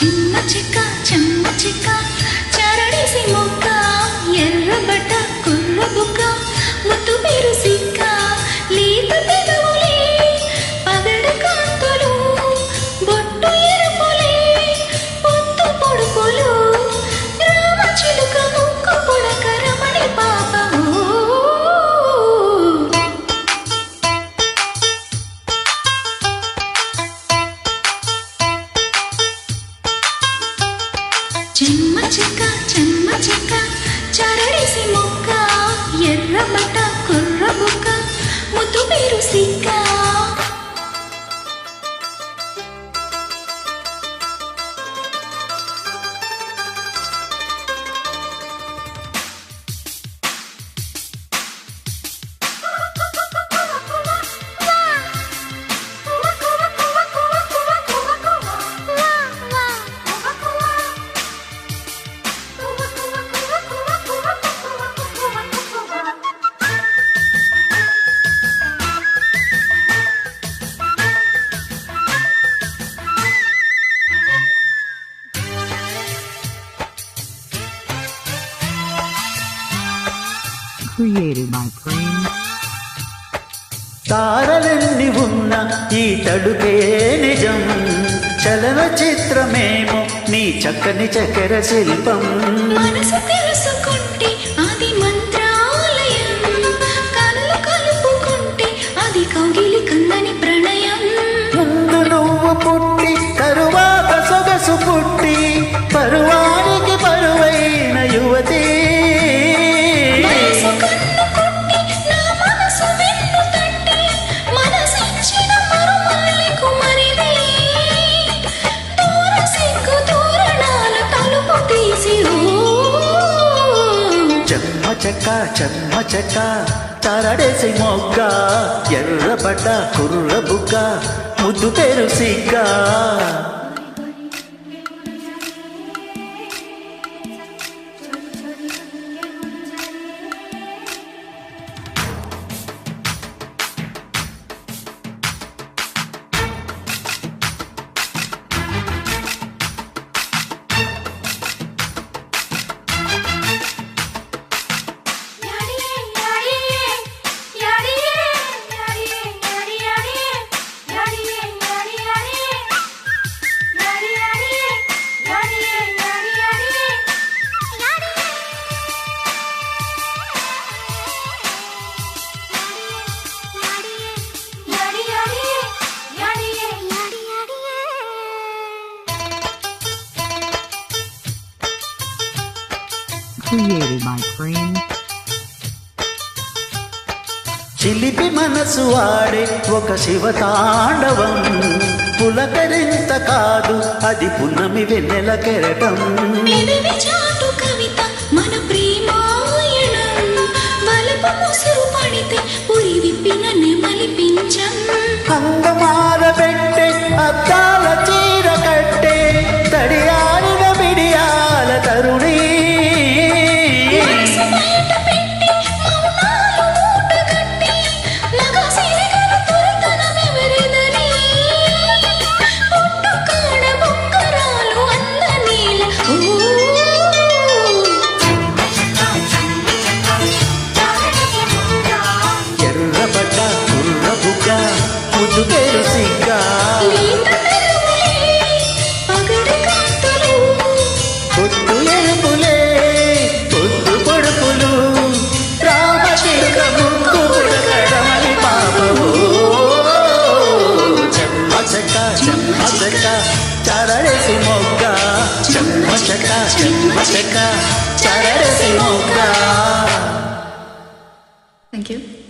చిన్న చిక్క చెమ్మ చిక్క చరడేసి మొక్క ఎర్రబట్ట కుర్ర బుక్క ముత్తు పేరు సిక్క లేత పెదవులే పగడ కాంతులు బొట్టు ఎరుపులే పొత్తు పొడుపులు రామ చిలుక ముక్కు పొడక రమణి పాప చెమ్మ చెక్క చరడేసి మొక్క ఎర్రబట్ట కుర్ర బుక్క ముద్దు పేరు సిక్క Created by Prince. తారలెన్ని ఉన్న ఈ తడుకే నిజం చలన చిత్రమేమో నీ చక్కని చక్కెర శిల్పం మనసు తెలుసుకుంటే అది మంత్రాలయం కళ్ళు కలుపుకుంటే అది కౌగిలి కందని ప్రణయం ముందు నువ్వు పుట్టి తరువాత సొగసు పుట్టి పరువానికి పరువైన యువతి చెమ్మ చెక్క చరడేసి మొగ్గ ఎర్రబడ్డ కుర్ర బుగ్గ ముద్దు పేరు సిగ్గ Created by Prince. చిలిపి మనసు ఆడే ఒక శివతాండవం పులకరింత కాదు అది పున్నమి వెన్నెల కెరటం కవిత మన ప్రేమాయణం వలపు ముసురు పడితే ఉరి విప్పిన నెమలి పింఛం అందమారబెట్టే అద్దాల చీర కట్టే తడియారిన బిడియాల తరుణి ఎర్రబడ్డ కుర్ర బుగ్గ ముద్దు పేరు సిగ్గ పొద్దు ఎరుపులే పొద్దు పొడుపులు రామ చిలుక ముక్కు పుడకడమని పాపము చెమ్మ చెక్క చరడేసి మొగ్గ చెమ్మ చెక్క చరడేసి మొగ్గ Thank you.